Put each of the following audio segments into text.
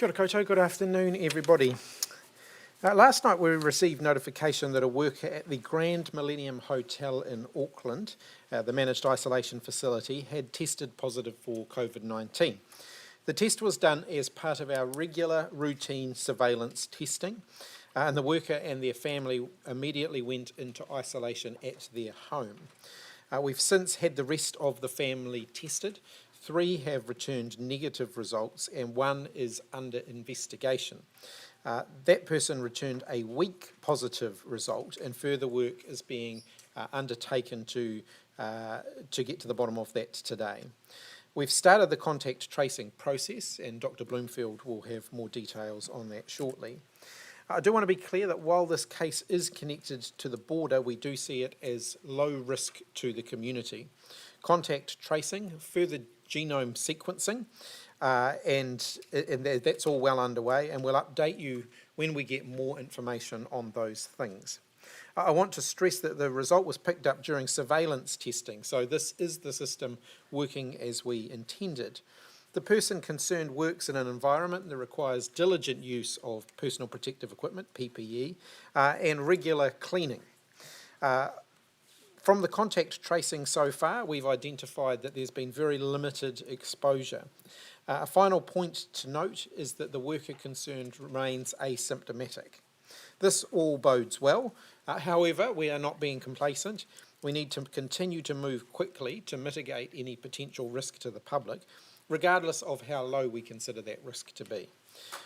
Kia ora koutou, good afternoon everybody. Last night we received notification that a worker at the Grand Millennium Hotel in Auckland, the managed isolation facility, had tested positive for COVID-19. The test was done as part of our regular routine surveillance testing, and the worker and their family immediately went into isolation at their home. We've since had the rest of the family tested. 3 have returned negative results and 1 is under investigation. That person returned a weak positive result, and further work is being undertaken to get to the bottom of that today. We've started the contact tracing process, and Dr. Bloomfield will have more details on that shortly. I do want to be clear that while this case is connected to the border, we do see it as low risk to the community. Contact tracing, further genome sequencing, and that's all well underway, and we'll update you when we get more information on those things. I want to stress that the result was picked up during surveillance testing, so this is the system working as we intended. The person concerned works in an environment that requires diligent use of personal protective equipment, PPE, and regular cleaning. From the contact tracing so far, we've identified that there's been very limited exposure. A final point to note is that the worker concerned remains asymptomatic. This all bodes well. However, we are not being complacent. We need to continue to move quickly to mitigate any potential risk to the public, regardless of how low we consider that risk to be.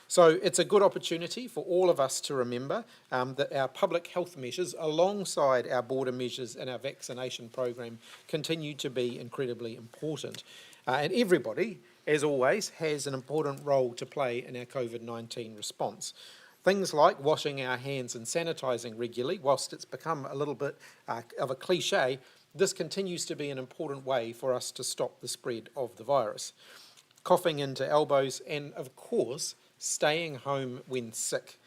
So it's a good opportunity for all of us to remember that our public health measures, alongside our border measures and our vaccination program, continue to be incredibly important. And everybody, as always, has an important role to play in our COVID-19 response. Things like washing our hands and sanitising regularly, whilst it's become a little bit of a cliche, this continues to be an important way for us to stop the spread of the virus. Coughing into elbows, and of course, staying home when sick.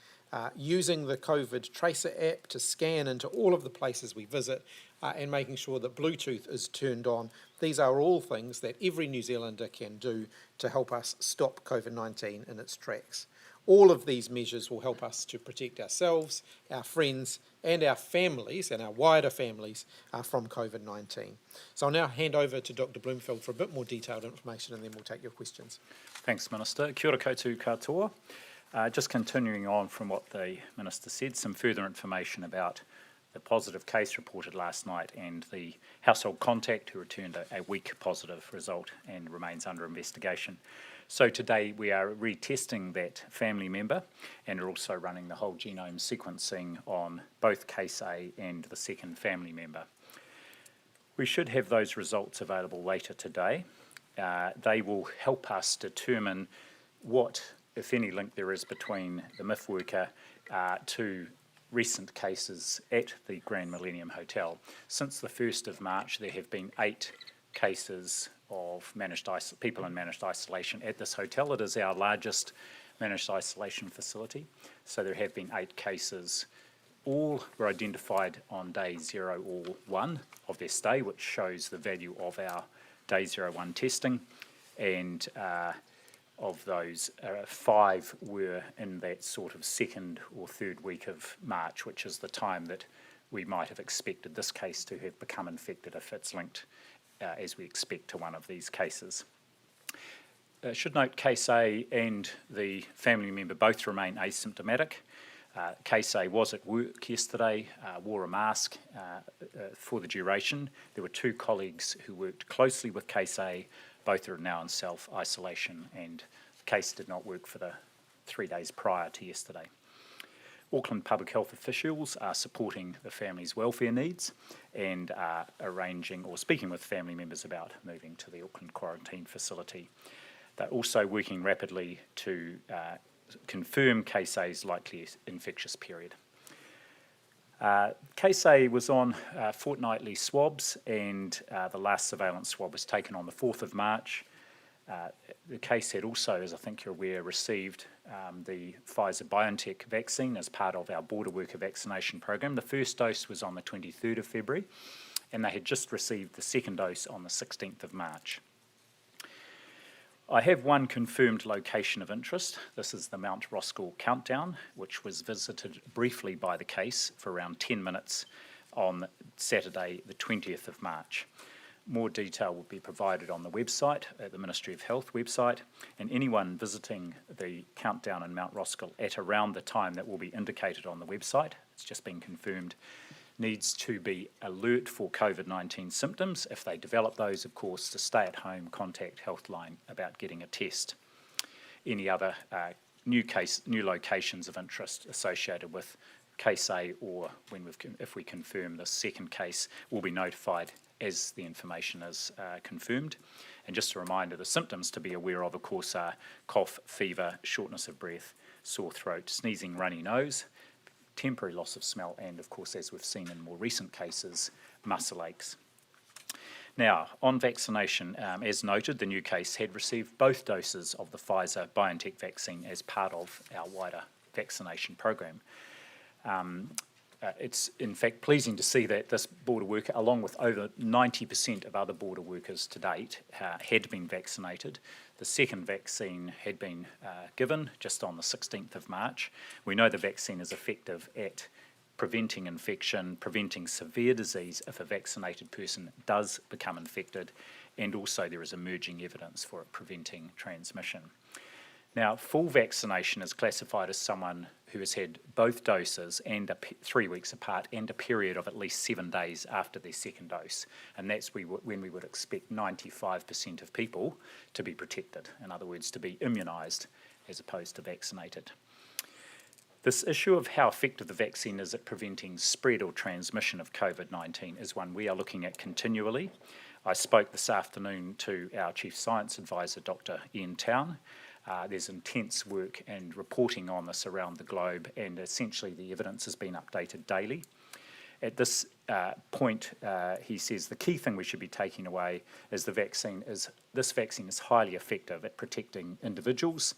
Using the COVID Tracer app to scan into all of the places we visit, and making sure that Bluetooth is turned on. These are all things that every New Zealander can do to help us stop COVID-19 in its tracks. All of these measures will help us to protect ourselves, our friends, and our families, and our wider families, from COVID-19. So I'll now hand over to Dr. Bloomfield for a bit more detailed information, and then we'll take your questions. Thanks, Minister. Kia ora koutou katoa. Just continuing on from what the Minister said, some further information about the positive case reported last night and the household contact who returned a weak positive result and remains under investigation. So today we are retesting that family member and are also running the whole genome sequencing on both case A and the second family member. We should have those results available later today. They will help us determine what, if any, link there is between the MIF worker to recent cases at the Grand Millennium Hotel. Since the 1st of March, there have been 8 cases of people in managed isolation at this hotel. It is our largest managed isolation facility, so there have been 8 cases. All were identified on day 0 or 1 of their stay, which shows the value of our day 01 testing, and of those, 5 were in that sort of 2nd or 3rd week of March, which is the time that we might have expected this case to have become infected if it's linked, as we expect, to one of these cases. Should note case A and the family member both remain asymptomatic. Case A was at work yesterday, wore a mask for the duration. There were 2 colleagues who worked closely with case A. Both are now in self-isolation, and the case did not work for the 3 days prior to yesterday. Auckland public health officials are supporting the family's welfare needs and are arranging or speaking with family members about moving to the Auckland quarantine facility. They're also working rapidly to confirm case A's likely infectious period. Case A was on fortnightly swabs, and the last surveillance swab was taken on the 4th of March. The case had also, as I think you're aware, received the Pfizer-BioNTech vaccine as part of our border worker vaccination program. The first dose was on the 23rd of February, and they had just received the second dose on the 16th of March. I have one confirmed location of interest. This is the Mount Roskill countdown, which was visited briefly by the case for around 10 minutes on Saturday, the 20th of March. More detail will be provided on the website, at the Ministry of Health website, and anyone visiting the countdown in Mount Roskill at around the time that will be indicated on the website, it's just been confirmed, needs to be alert for COVID-19 symptoms. If they develop those, of course, to stay at home, contact Healthline about getting a test. Any other new locations of interest associated with case A, or if we confirm the second case, will be notified as the information is confirmed. And just a reminder, the symptoms to be aware of course, are cough, fever, shortness of breath, sore throat, sneezing, runny nose, temporary loss of smell, and of course, as we've seen in more recent cases, muscle aches. Now, on vaccination, as noted, the new case had received both doses of the Pfizer-BioNTech vaccine as part of our wider vaccination program. It's in fact pleasing to see that this border worker, along with over 90% of other border workers to date, had been vaccinated. The second vaccine had been given just on the 16th of March. We know the vaccine is effective at preventing infection, preventing severe disease if a vaccinated person does become infected, and also there is emerging evidence for it preventing transmission. Now, full vaccination is classified as someone who has had both doses and 3 weeks apart, and a period of at least 7 days after their second dose. And that's when we would expect 95% of people to be protected. In other words, to be immunised as opposed to vaccinated. This issue of how effective the vaccine is at preventing spread or transmission of COVID-19 is one we are looking at continually. I spoke this afternoon to our Chief Science Advisor, Dr. Ian Town. There's intense work and reporting on this around the globe, and essentially the evidence has been updated daily. At this point, he says the key thing we should be taking away is this vaccine is highly effective at protecting individuals,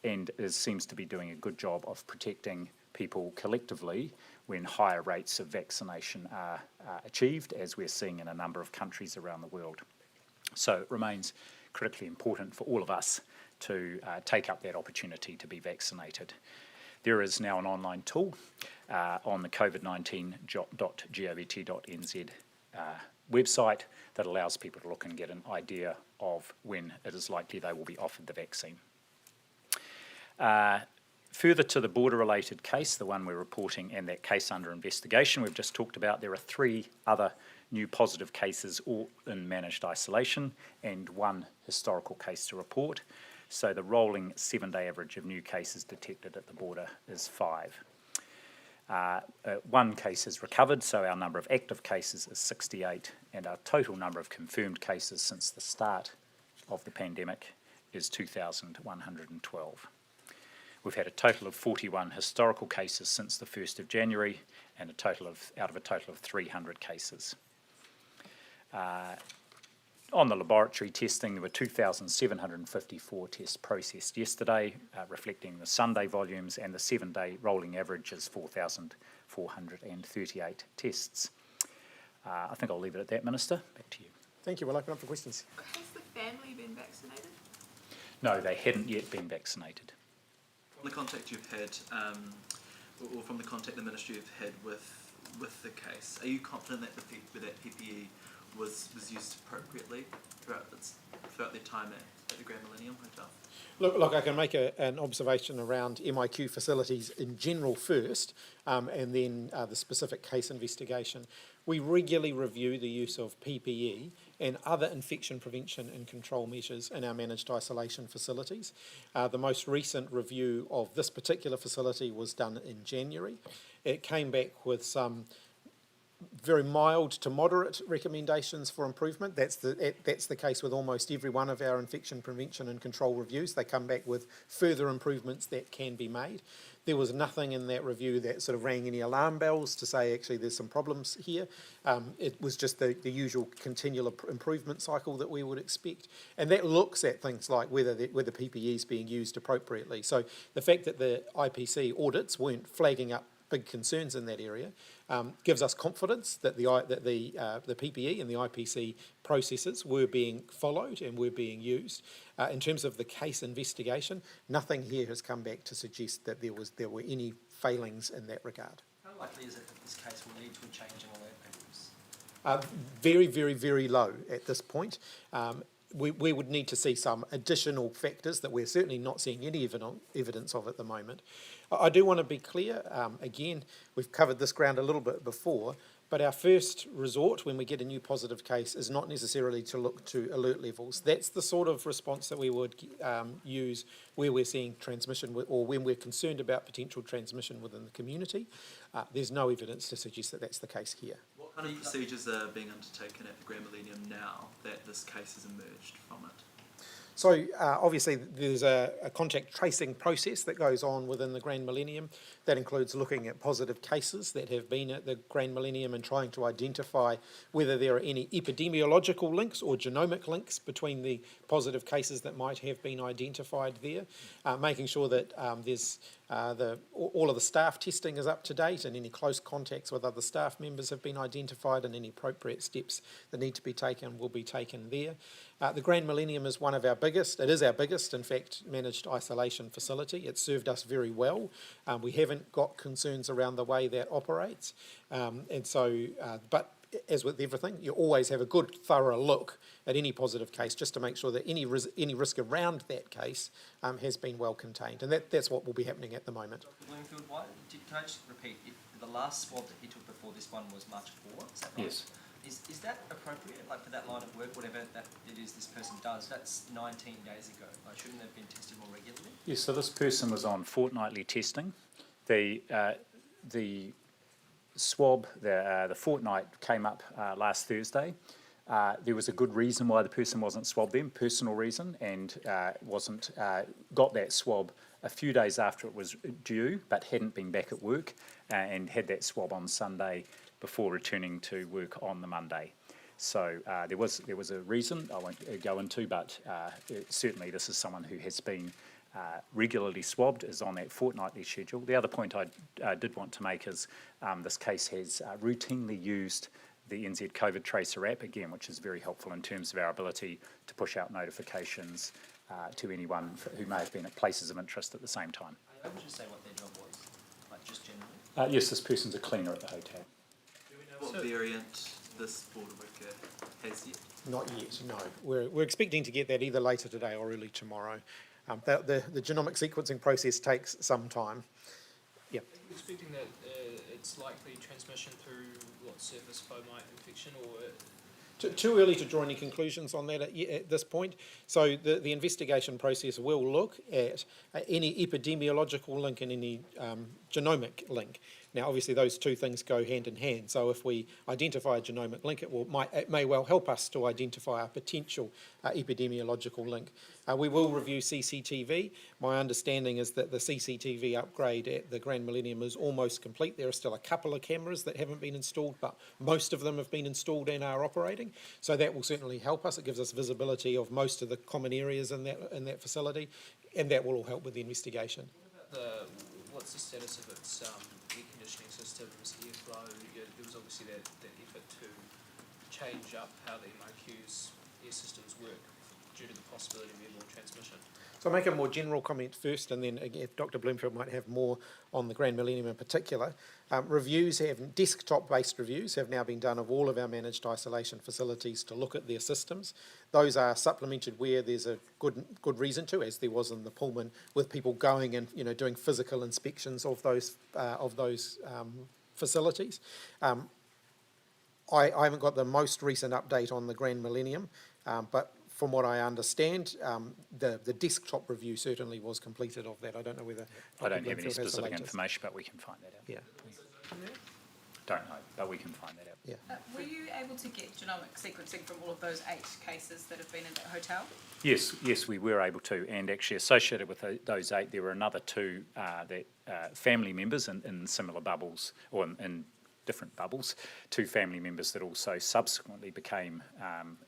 and seems to be doing a good job of protecting people collectively when higher rates of vaccination are achieved, as we're seeing in a number of countries around the world. So it remains critically important for all of us to take up that opportunity to be vaccinated. There is now an online tool on the COVID-19.govt.nz website that allows people to look and get an idea of when it is likely they will be offered the vaccine. Further to the border-related case, the one we're reporting, and that case under investigation we've just talked about, there are 3 other new positive cases, all in managed isolation, and 1 historical case to report. So the rolling 7-day average of new cases detected at the border is 5. 1 case is recovered, so our number of active cases is 68, and our total number of confirmed cases since the start of the pandemic is 2,112. We've had a total of 41 historical cases since the 1st of January, and out of a total of 300 cases. On the laboratory testing, there were 2,754 tests processed yesterday, reflecting the Sunday volumes, and the 7-day rolling average is 4,438 tests. I think I'll leave it at that, Minister. Back to you. Thank you. We'll open up for questions. Has the family been vaccinated? No, they hadn't yet been vaccinated. From the contact you've had, or from the contact the Ministry have had with the case, are you confident that that PPE was used appropriately throughout their time at the Grand Millennium Hotel? Look, I can make an observation around MIQ facilities in general first, and then the specific case investigation. We regularly review the use of PPE and other infection prevention and control measures in our managed isolation facilities. The most recent review of this particular facility was done in January. It came back with some very mild to moderate recommendations for improvement. That's the case with almost every one of our infection prevention and control reviews. They come back with further improvements that can be made. There was nothing in that review that sort of rang any alarm bells to say actually there's some problems here. It was just the usual continual improvement cycle that we would expect, and that looks at things like whether PPE is being used appropriately. So the fact that the IPC audits weren't flagging up big concerns in that area, gives us confidence that the PPE and the IPC processes were being followed and were being used. In terms of the case investigation, nothing here has come back to suggest that there were any failings in that regard. How likely is it that this case will lead to a change in alert papers? Very, very, very low at this point. We would need to see some additional factors that we're certainly not seeing any evidence of at the moment. I do want to be clear, again, we've covered this ground a little bit before, but our first resort when we get a new positive case is not necessarily to look to alert levels. That's the sort of response that we would use where we're seeing transmission or when we're concerned about potential transmission within the community. There's no evidence to suggest that that's the case here. What kind of procedures are being undertaken at the Grand Millennium now that this case has emerged from it? So obviously there's a contact tracing process that goes on within the Grand Millennium. That includes looking at positive cases that have been at the Grand Millennium and trying to identify whether there are any epidemiological links or genomic links between the positive cases that might have been identified there, making sure that all of the staff testing is up to date and any close contacts with other staff members have been identified and any appropriate steps that need to be taken will be taken there. The Grand Millennium is one of our biggest, it is our biggest, in fact, managed isolation facility. It's served us very well. We haven't got concerns around the way that operates. But as with everything, you always have a good, thorough look at any positive case just to make sure that any risk around that case has been well contained. And that's what will be happening at the moment. Dr. Bloomfield, can I just repeat, the last swab that he took before this one was March 4, is that right? Yes. Is that appropriate, like for that line of work, whatever that it is this person does? That's 19 days ago. Like, shouldn't they have been tested more regularly? Yes, so this person was on fortnightly testing. The swab, the fortnight came up last Thursday. There was a good reason why the person wasn't swabbed then, personal reason, and got that swab a few days after it was due, but hadn't been back at work and had that swab on Sunday before returning to work on the Monday. So there was a reason I won't go into, but certainly this is someone who has been regularly swabbed, is on that fortnightly schedule. The other point I did want to make is this case has routinely used the NZ COVID Tracer app again, which is very helpful in terms of our ability to push out notifications to anyone who may have been at places of interest at the same time. Are you able to say what their job was, like just generally? Yes, this person's a cleaner at the hotel. Do we know what variant this border worker has yet? Not yet, no. We're expecting to get that either later today or early tomorrow. The genomic sequencing process takes some time. Yeah. Are you expecting that it's likely transmission through surface fomite infection or? Too early to draw any conclusions on that at this point. So the investigation process will look at any epidemiological link and any genomic link. Now, obviously, those two things go hand in hand. So if we identify a genomic link, it may well help us to identify a potential epidemiological link. We will review CCTV. My understanding is that the CCTV upgrade at the Grand Millennium is almost complete. There are still a couple of cameras that haven't been installed, but most of them have been installed and are operating. So that will certainly help us. It gives us visibility of most of the common areas in that facility, and that will all help with the investigation. What's the status of its air conditioning systems, airflow? There was obviously that effort to change up how the MOQ's air systems work due to the possibility of airborne transmission. So I'll make a more general comment first, and then again, if Dr. Bloomfield might have more on the Grand Millennium in particular. Desktop-based reviews have now been done of all of our managed isolation facilities to look at their systems. Those are supplemented where there's a good reason to, as there was in the Pullman, with people going and doing physical inspections of those facilities. I haven't got the most recent update on the Grand Millennium, but from what I understand, the desktop review certainly was completed of that. I don't know whether I don't have any specific information, but we can find that out. Yeah. Don't know, but we can find that out. Yeah. Were you able to get genomic sequencing from all of those 8 cases that have been in that hotel? Yes, we were able to, and actually associated with those 8, there were another 2 family members in similar bubbles, or in different bubbles, 2 family members that also subsequently became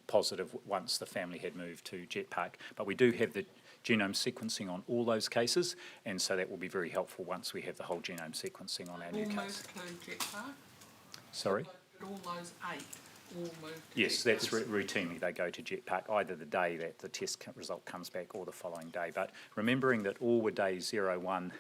positive once the family had moved to Jet Park. But we do have the genome sequencing on all those cases, and so that will be very helpful once we have the whole genome sequencing on our new case. Sorry? All those 8 all moved to Yes, that's routinely they go to Jetpack either the day that the test result comes back or the following day. But remembering that all were day 01,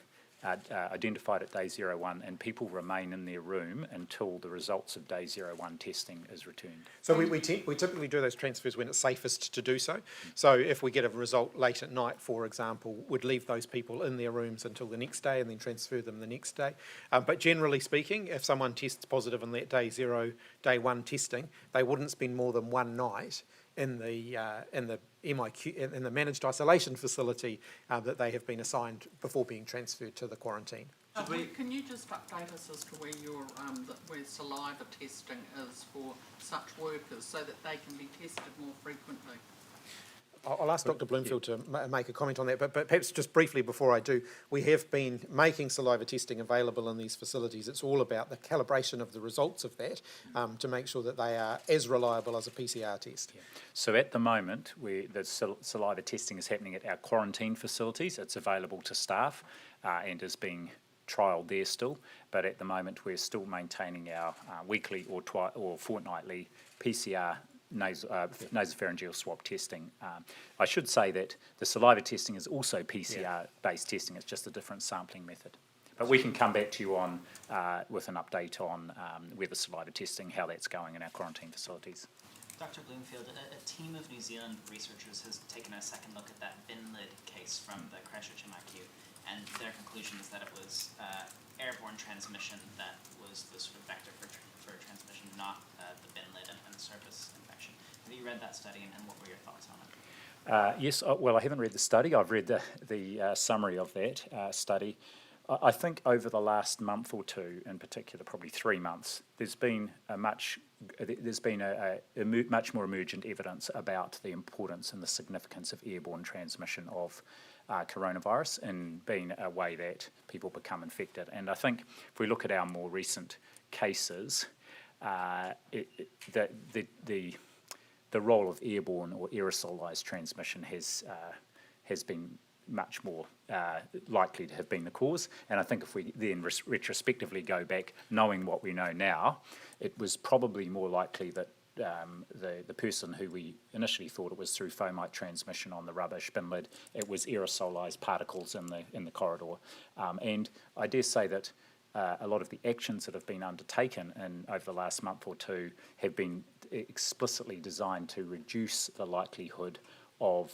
identified at day 01, and people remain in their room until the results of day 01 testing is returned. So we typically do those transfers when it's safest to do so. So if we get a result late at night, for example, we'd leave those people in their rooms until the next day and then transfer them the next day. But generally speaking, if someone tests positive in that day 1 testing, they wouldn't spend more than one night in the MIQ, in the managed isolation facility that they have been assigned before being transferred to the quarantine. Can you just update us as to where your where saliva testing is for such workers so that they can be tested more frequently? I'll ask Dr. Bloomfield to make a comment on that, but perhaps just briefly before I do, we have been making saliva testing available in these facilities. It's all about the calibration of the results of that to make sure that they are as reliable as a PCR test. Yeah. So at the moment, the saliva testing is happening at our quarantine facilities. It's available to staff and is being trialled there still, but at the moment we're still maintaining our weekly or fortnightly PCR nasopharyngeal swab testing. I should say that the saliva testing is also PCR-based testing. It's just a different sampling method. But we can come back to you on with an update on where the saliva testing, how that's going in our quarantine facilities. Dr. Bloomfield, a team of New Zealand researchers has taken a second look at that bin lid case from the Christchurch MIQ, and their conclusion is that it was airborne transmission that was the sort of vector for transmission, not the bin lid and surface infection. Have you read that study, and what were your thoughts on it? Yes, well, I haven't read the study. I've read the summary of that study. I think over the last month or two, in particular, probably 3 months, there's been much more emergent evidence about the importance and the significance of airborne transmission of coronavirus and being a way that people become infected. And I think if we look at our more recent cases, the role of airborne or aerosolized transmission has been much more likely to have been the cause. And I think if we then retrospectively go back, knowing what we know now, it was probably more likely that the person who we initially thought it was through fomite transmission on the rubbish bin lid, it was aerosolized particles in the corridor. And I dare say that a lot of the actions that have been undertaken over the last month or two have been explicitly designed to reduce the likelihood of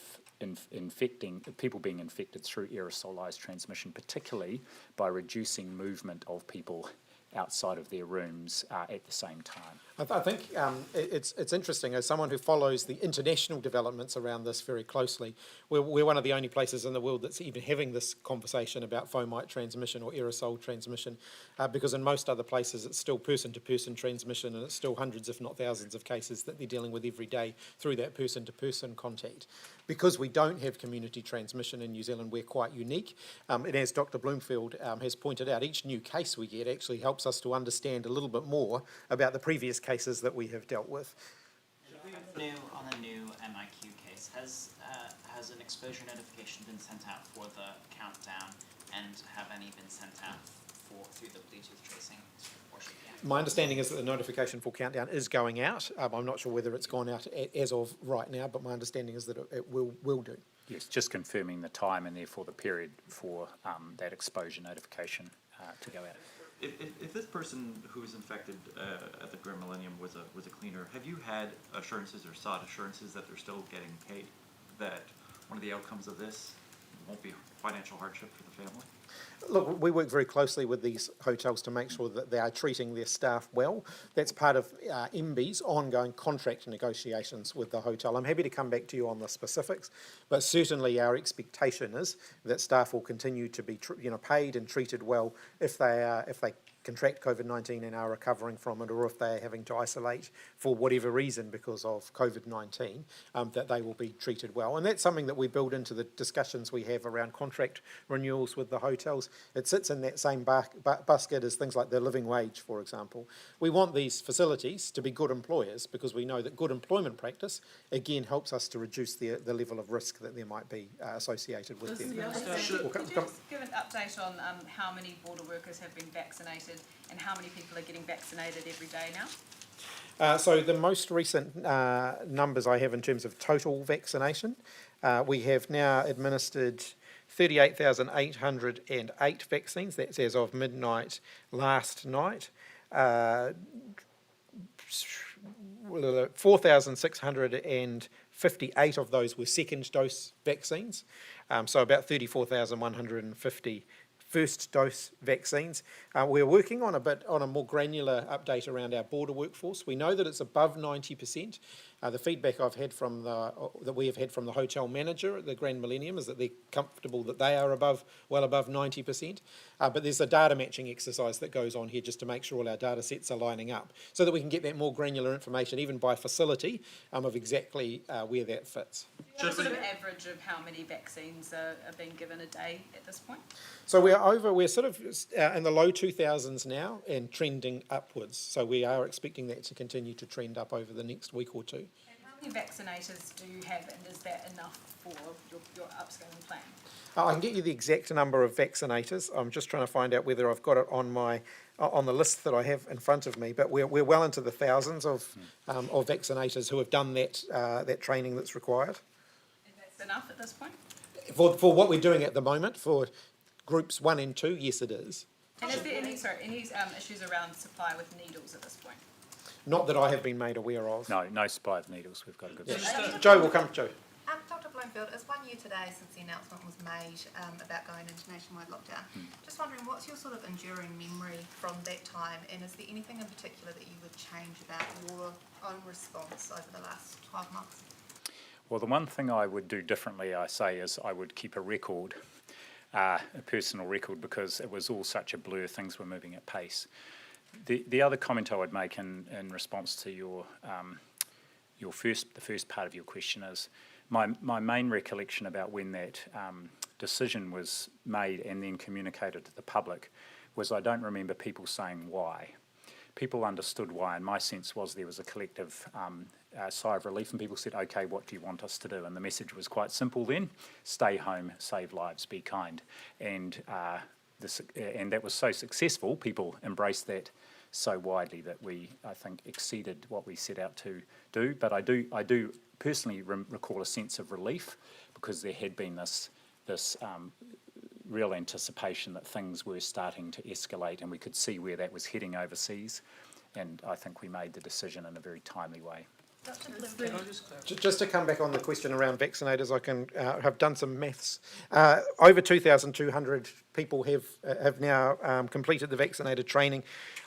people being infected through aerosolized transmission, particularly by reducing movement of people outside of their rooms at the same time. I think it's interesting, as someone who follows the international developments around this very closely, we're one of the only places in the world that's even having this conversation about fomite transmission or aerosol transmission, because in most other places it's still person-to-person transmission, and it's still hundreds if not thousands of cases that they're dealing with every day through that person-to-person contact. Because we don't have community transmission in New Zealand, we're quite unique, and as Dr. Bloomfield has pointed out, each new case we get actually helps us to understand a little bit more about the previous cases that we have dealt with. On the new MIQ case, has an exposure notification been sent out for the countdown, and have any been sent out through the Bluetooth tracing portion? My understanding is that the notification for countdown is going out. I'm not sure whether it's gone out as of right now, but my understanding is that it will do. Yes, just confirming the time and therefore the period for that exposure notification to go out. If this person who was infected at the Grand Millennium was a cleaner, have you had assurances or sought assurances that they're still getting paid? That one of the outcomes of this won't be financial hardship for the family? Look, we work very closely with these hotels to make sure that they are treating their staff well. That's part of MB's ongoing contract negotiations with the hotel. I'm happy to come back to you on the specifics, but certainly our expectation is that staff will continue to be paid and treated well if they contract COVID-19 and are recovering from it, or if they're having to isolate for whatever reason because of COVID-19, that they will be treated well. And that's something that we build into the discussions we have around contract renewals with the hotels. It sits in that same basket as things like the living wage, for example. We want these facilities to be good employers because we know that good employment practice, again, helps us to reduce the level of risk that there might be associated with them. Could you just give an update on how many border workers have been vaccinated and how many people are getting vaccinated every day now? So the most recent numbers I have in terms of total vaccination, we have now administered 38,808 vaccines. That's as of midnight last night. 4,658 of those were second dose vaccines, so about 34,150 first dose vaccines. We're working on a more granular update around our border workforce. We know that it's above 90%. The feedback I've had from that we have had from the hotel manager at the Grand Millennium is that they're comfortable that they are well above 90%. But there's a data matching exercise that goes on here just to make sure all our data sets are lining up so that we can get that more granular information, even by facility, of exactly where that fits. Do you have a sort of average of how many vaccines are being given a day at this point? So we're sort of in the low 2000s now and trending upwards. So we are expecting that to continue to trend up over the next week or two. And how many vaccinators do you have, and is that enough for your upscaling plan? I can get you the exact number of vaccinators. I'm just trying to find out whether I've got it on the list that I have in front of me. But we're well into the thousands of vaccinators who have done that training that's required. And that's enough at this point? For what we're doing at the moment, for groups 1 and 2, yes, it is. And is there any issues around supply with needles at this point? Not that I have been made aware of. No supply of needles. We've got a good system. Joe will come. Joe. Dr. Bloomfield, it's 1 year today since the announcement was made about going into nationwide lockdown. Just wondering, what's your sort of enduring memory from that time, and is there anything in particular that you would change about your own response over the last 12 months? Well, the one thing I would do differently, I say, is I would keep a record, a personal record, because it was all such a blur. Things were moving at pace. The other comment I would make in response to the first part of your question is my main recollection about when that decision was made and then communicated to the public was I don't remember people saying why. People understood why, and my sense was there was a collective sigh of relief, and people said, okay, what do you want us to do? And the message was quite simple then: stay home, save lives, be kind. And that was so successful, people embraced that so widely that we, I think, exceeded what we set out to do. But I do personally recall a sense of relief, because there had been this real anticipation that things were starting to escalate, and we could see where that was heading overseas, and I think we made the decision in a very timely way. Just to come back on the question around vaccinators, I can have done some maths. Over 2,200 people have now completed the vaccinated training.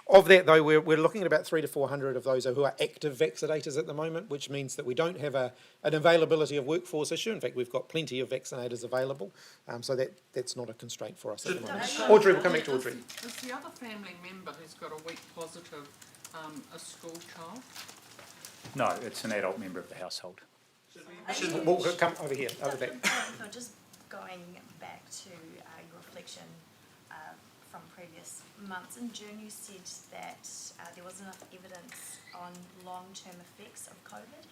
Of that, though, we're looking at about 300 to 400 of those who are active vaccinators at the moment, which means that we don't have an availability of workforce issue. In fact, we've got plenty of vaccinators available, so that's not a constraint for us at the moment. Audrey, we'll come back to Audrey. Is the other family member who's got a weak positive a school child? No, it's an adult member of the household. We'll come over here, over there. So just going back to your reflection from previous months, in June you said that there was enough evidence on long-term effects of COVID.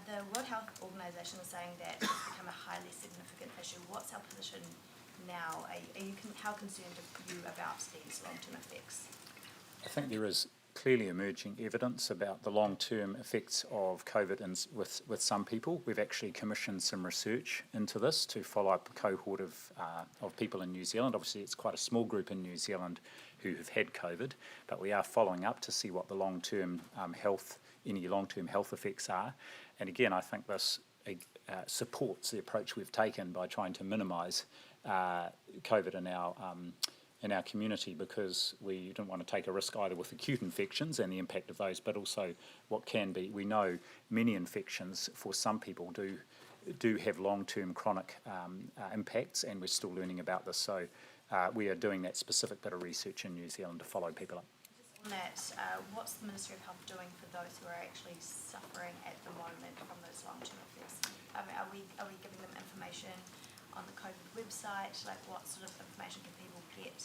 The World Health Organization is saying that it's become a highly significant issue. What's our position now? How concerned are you about these long-term effects? I think there is clearly emerging evidence about the long-term effects of COVID with some people. We've actually commissioned some research into this to follow up a cohort of people in New Zealand. Obviously, it's quite a small group in New Zealand who have had COVID, but we are following up to see what the long-term any long-term health effects are. And again, I think this supports the approach we've taken by trying to minimise COVID in our community, because we don't want to take a risk either with acute infections and the impact of those, but also what can be. We know many infections for some people do have long-term chronic impacts, and we're still learning about this. So we are doing that specific bit of research in New Zealand to follow people up. On that, what's the Ministry of Health doing for those who are actually suffering at the moment from those long-term effects? Are we giving them information on the COVID website? Like, what sort of information can people get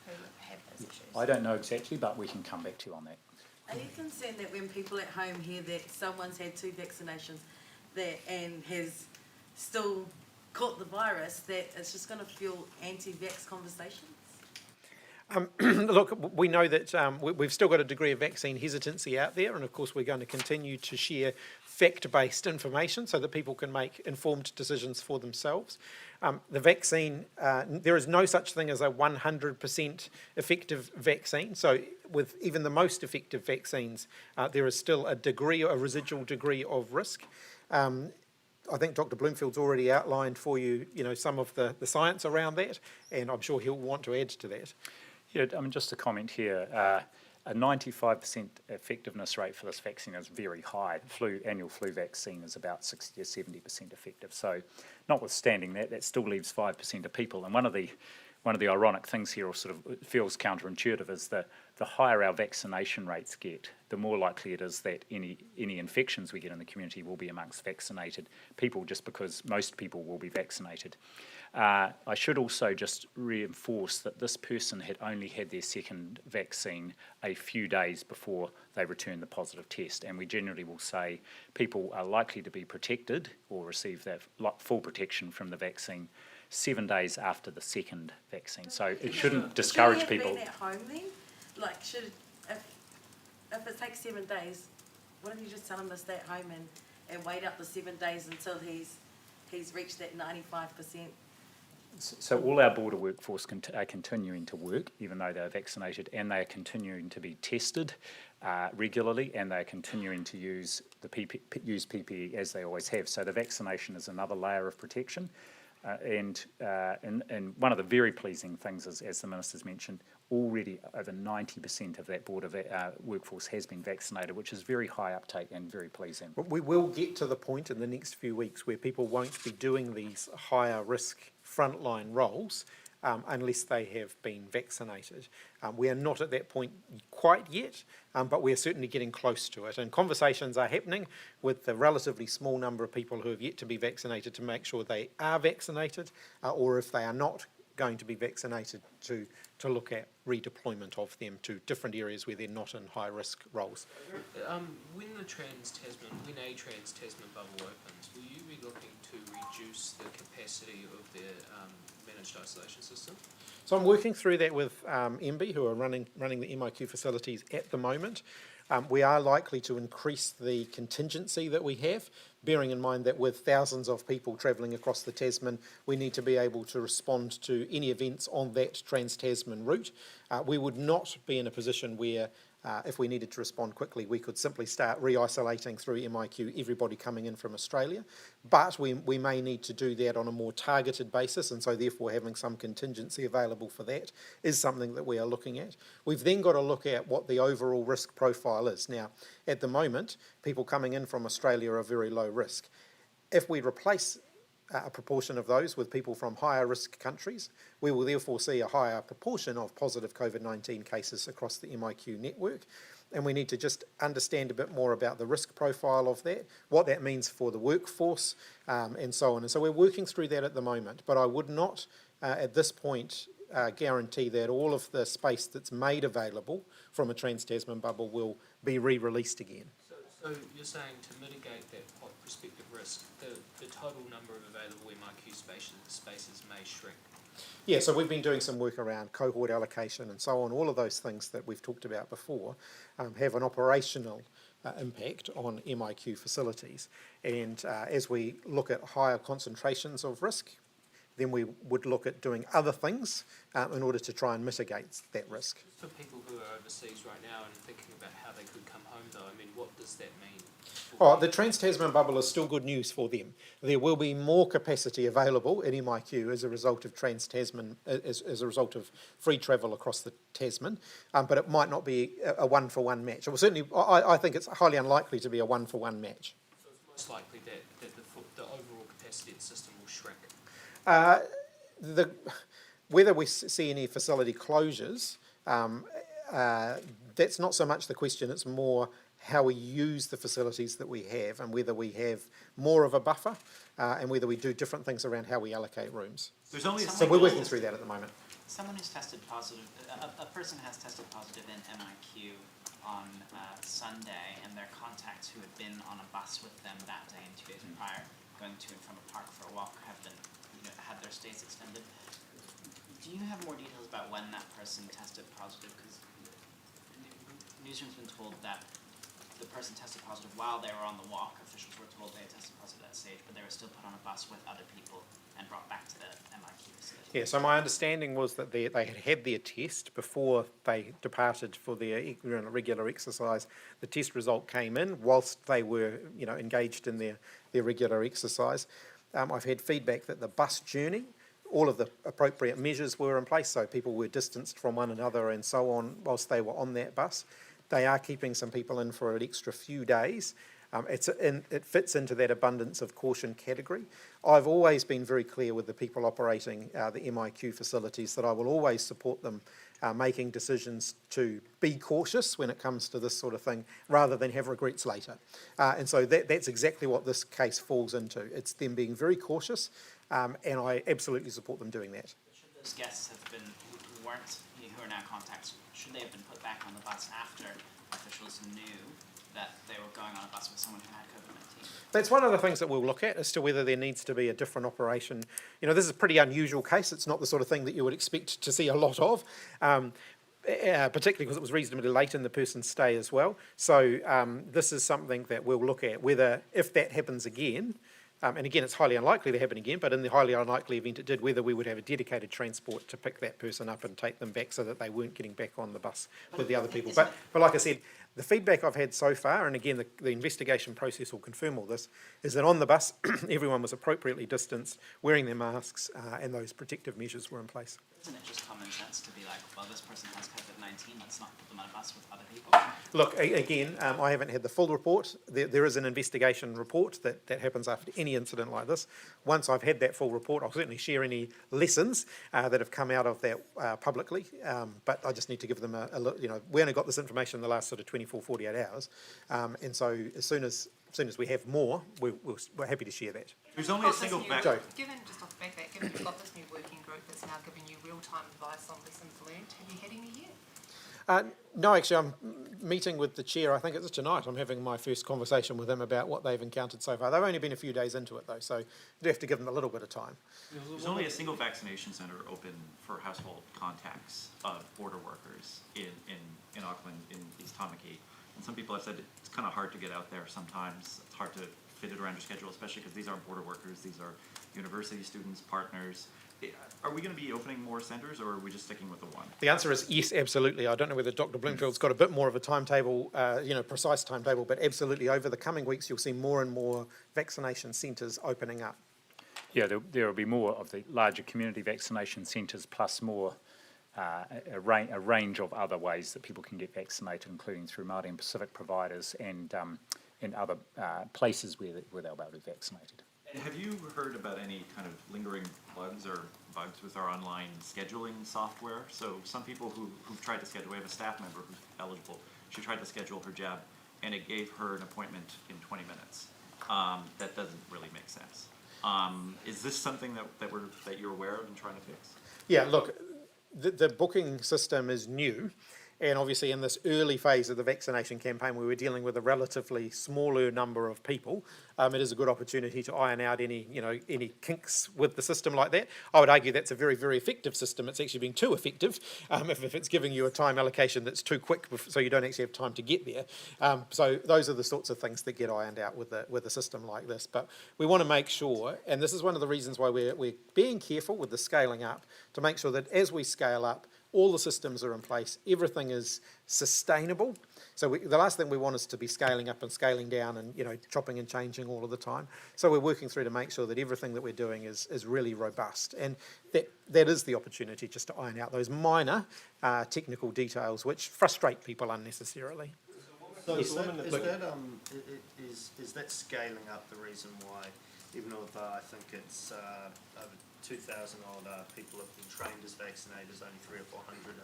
who have those issues? I don't know exactly, but we can come back to you on that. Are you concerned that when people at home hear that someone's had 2 vaccinations and has still caught the virus, that it's just going to fuel anti-vax conversations? Look, we know that we've still got a degree of vaccine hesitancy out there, and of course we're going to continue to share fact-based information so that people can make informed decisions for themselves. The vaccine, there is no such thing as a 100% effective vaccine, so with even the most effective vaccines, there is still a residual degree of risk. I think Dr. Bloomfield's already outlined for you, some of the science around that, and I'm sure he'll want to add to that. Yeah, I mean, just a comment here. A 95% effectiveness rate for this vaccine is very high. The annual flu vaccine is about 60 or 70% effective. So, notwithstanding that, that still leaves 5% of people. And one of the ironic things here, or sort of feels counterintuitive, is the higher our vaccination rates get, the more likely it is that any infections we get in the community will be amongst vaccinated people, just because most people will be vaccinated. I should also just reinforce that this person had only had their second vaccine a few days before they returned the positive test, and we generally will say people are likely to be protected or receive that full protection from the vaccine 7 days after the second vaccine. So it shouldn't discourage people. Should he have been at home then? Like, if it takes 7 days, why don't you just tell him to stay at home and wait out the 7 days until he's reached that 95%? So all our border workforce are continuing to work, even though they're vaccinated, and they are continuing to be tested regularly, and they are continuing to use PPE as they always have. So the vaccination is another layer of protection. And one of the very pleasing things is, as the Minister's mentioned, already over 90% of that border workforce has been vaccinated, which is very high uptake and very pleasing. We will get to the point in the next few weeks where people won't be doing these higher risk frontline roles unless they have been vaccinated. We are not at that point quite yet, but we are certainly getting close to it. And conversations are happening with the relatively small number of people who have yet to be vaccinated to make sure they are vaccinated, or if they are not going to be vaccinated, to look at redeployment of them to different areas where they're not in high risk roles. When a Trans-Tasman bubble opens, will you be looking to reduce the capacity of their managed isolation system? So I'm working through that with MB, who are running the MIQ facilities at the moment. We are likely to increase the contingency that we have, bearing in mind that with thousands of people travelling across the Tasman, we need to be able to respond to any events on that Trans-Tasman route. We would not be in a position where, if we needed to respond quickly, we could simply start re-isolating through MIQ everybody coming in from Australia. But we may need to do that on a more targeted basis, and so therefore having some contingency available for that is something that we are looking at. We've then got to look at what the overall risk profile is. Now, at the moment, people coming in from Australia are very low risk. If we replace a proportion of those with people from higher risk countries, we will therefore see a higher proportion of positive COVID-19 cases across the MIQ network, and we need to just understand a bit more about the risk profile of that, what that means for the workforce, and so on. And so we're working through that at the moment, but I would not at this point guarantee that all of the space that's made available from a Trans-Tasman bubble will be re-released again. So you're saying to mitigate that prospective risk, the total number of available MIQ spaces may shrink? Yeah, so we've been doing some work around cohort allocation and so on. All of those things that we've talked about before have an operational impact on MIQ facilities. And as we look at higher concentrations of risk, then we would look at doing other things in order to try and mitigate that risk. For people who are overseas right now and thinking about how they could come home though, I mean, what does that mean? Oh, the Trans-Tasman bubble is still good news for them. There will be more capacity available in MIQ as a result of Trans-Tasman, as a result of free travel across the Tasman, but it might not be a one-for-one match. Well, certainly, I think it's highly unlikely to be a one-for-one match. So it's most likely that the overall capacity of the system will shrink? whether we see any facility closures, that's not so much the question, it's more how we use the facilities that we have and whether we have more of a buffer and whether we do different things around how we allocate rooms. There's only So we're working through that at the moment. Someone who's tested positive, a person has tested positive in MIQ on Sunday, and their contacts who had been on a bus with them that day and 2 days prior, going to and from a park for a walk, have been, had their stays extended. Do you have more details about when that person tested positive? Because newsroom's been told that the person tested positive while they were on the walk. Officials were told they had tested positive at that stage, but they were still put on a bus with other people and brought back to the MIQ facility. Yeah, so my understanding was that they had had their test before they departed for their regular exercise. The test result came in whilst they were, engaged in their regular exercise. I've had feedback that the bus journey, all of the appropriate measures were in place, so people were distanced from one another and so on whilst they were on that bus. They are keeping some people in for an extra few days. It fits into that abundance of caution category. I've always been very clear with the people operating the MIQ facilities that I will always support them making decisions to be cautious when it comes to this sort of thing rather than have regrets later. And so that's exactly what this case falls into. It's them being very cautious and I absolutely support them doing that. Should those guests have been, who weren't, who are now contacts, should they have been put back on the bus after officials knew that they were going on a bus with someone who had COVID-19? That's one of the things that we'll look at as to whether there needs to be a different operation. This is a pretty unusual case. It's not the sort of thing that you would expect to see a lot of, particularly because it was reasonably late in the person's stay as well. So this is something that we'll look at, whether if that happens again, and again, it's highly unlikely to happen again, but in the highly unlikely event it did, whether we would have a dedicated transport to pick that person up and take them back so that they weren't getting back on the bus with the other people. But like I said, the feedback I've had so far, and again, the investigation process will confirm all this, is that on the bus, everyone was appropriately distanced, wearing their masks, and those protective measures were in place. Isn't it just common sense to be like, well, this person has COVID-19, let's not put them on a bus with other people? Look, again, I haven't had the full report. There is an investigation report that happens after any incident like this. Once I've had that full report, I'll certainly share any lessons that have come out of that publicly, but I just need to give them we only got this information in the last sort of 24, 48 hours, and so as soon as we have more, we're happy to share that. There's only a single Joe. Given, just off the back of that, given you've got this new working group that's now giving you real-time advice on lessons learned, have you had any yet? No, actually, I'm meeting with the chair. I think it's tonight. I'm having my first conversation with him about what they've encountered so far. They've only been a few days into it, though, so you have to give them a little bit of time. There's only a single vaccination centre open for household contacts of border workers in Auckland, in East Tamaki. And some people have said it's kind of hard to get out there sometimes. It's hard to fit it around your schedule, especially because these aren't border workers. These are university students, partners. Are we going to be opening more centres, or are we just sticking with the one? The answer is yes, absolutely. I don't know whether Dr. Bloomfield's got a bit more of a timetable, precise timetable, but absolutely over the coming weeks you'll see more and more vaccination centres opening up. Yeah, there will be more of the larger community vaccination centres, plus more a range of other ways that people can get vaccinated, including through Māori and Pacific providers and other places where they'll be able to be vaccinated. Have you heard about any kind of lingering bugs with our online scheduling software? So some people who've tried to schedule, we have a staff member who's eligible, she tried to schedule her jab and it gave her an appointment in 20 minutes. That doesn't really make sense. Is this something that you're aware of and trying to fix? Yeah, look, the booking system is new. And obviously in this early phase of the vaccination campaign, we were dealing with a relatively smaller number of people. It is a good opportunity to iron out any kinks with the system like that. I would argue that's a very, very effective system. It's actually been too effective if it's giving you a time allocation that's too quick, so you don't actually have time to get there. So those are the sorts of things that get ironed out with a system like this. But we want to make sure, and this is one of the reasons why we're being careful with the scaling up, to make sure that as we scale up, all the systems are in place, everything is sustainable. So the last thing we want is to be scaling up and scaling down and chopping and changing all of the time. So we're working through to make sure that everything that we're doing is really robust. And that is the opportunity just to iron out those minor technical details which frustrate people unnecessarily. So Yes. is that scaling up the reason why, even though I think it's over 2,000 odd people have been trained as vaccinators, only 300 or 400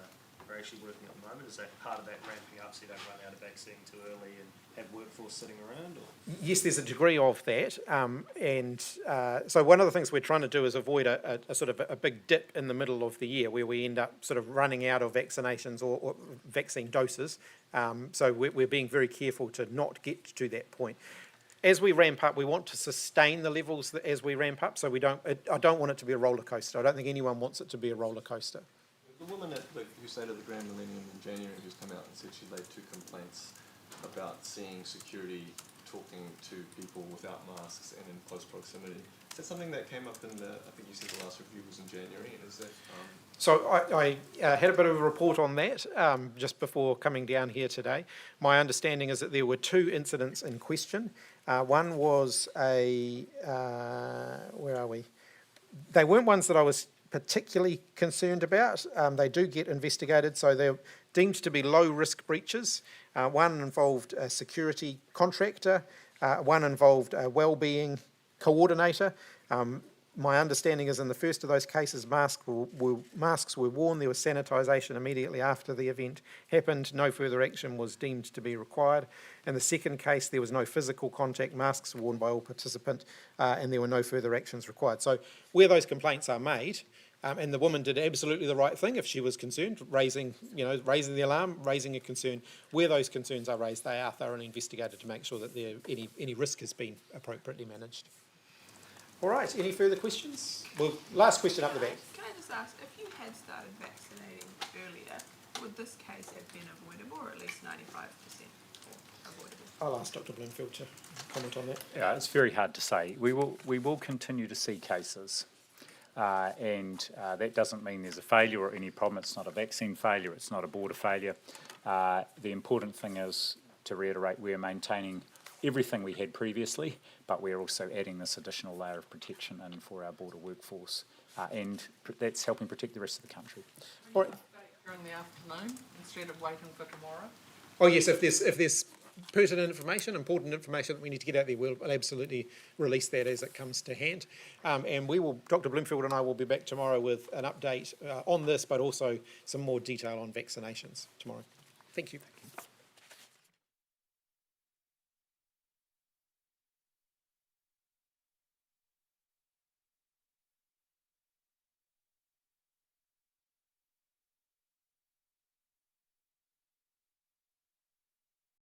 are actually working at the moment. Is that part of that ramping up so you don't run out of vaccine too early and have workforce sitting around? Or? Yes, there's a degree of that, so one of the things we're trying to do is avoid a sort of a big dip in the middle of the year where we end up sort of running out of vaccinations or vaccine doses. So we're being very careful to not get to that point. As we ramp up, we want to sustain the levels as we ramp up. So I don't want it to be a roller coaster. I don't think anyone wants it to be a roller coaster. The woman who stayed at the Grand Millennium in January, who's come out and said she laid 2 complaints about seeing security talking to people without masks and in close proximity. Is that something that came up in I think you said the last review was in January, and is that... So I had a bit of a report on that just before coming down here today. My understanding is that there were 2 incidents in question. One was where are we? They weren't ones that I was particularly concerned about. They do get investigated, so they're deemed to be low-risk breaches. One involved a security contractor, one involved a wellbeing coordinator. My understanding is in the first of those cases, masks were worn, there was sanitisation immediately after the event happened, no further action was deemed to be required. In the second case, there was no physical contact, masks were worn by all participants, and there were no further actions required. So where those complaints are made, and the woman did absolutely the right thing if she was concerned, raising the alarm, raising a concern. Where those concerns are raised, they are thoroughly investigated to make sure that any risk has been appropriately managed. All right, any further questions? Well, last question up the back. Can I just ask, if you had started vaccinating earlier, would this case have been avoidable, or at least 95% avoidable? I'll ask Dr. Bloomfield to comment on that. Yeah, it's very hard to say. We will continue to see cases, and that doesn't mean there's a failure or any problem. It's not a vaccine failure. It's not a border failure. The important thing is, to reiterate, we're maintaining everything we had previously, but we're also adding this additional layer of protection in for our border workforce, and that's helping protect the rest of the country. All right. During the afternoon, instead of waiting for tomorrow? Oh yes, if there's pertinent information, important information that we need to get out there, we'll absolutely release that as it comes to hand. And Dr. Bloomfield and I will be back tomorrow with an update on this, but also some more detail on vaccinations tomorrow. Thank you.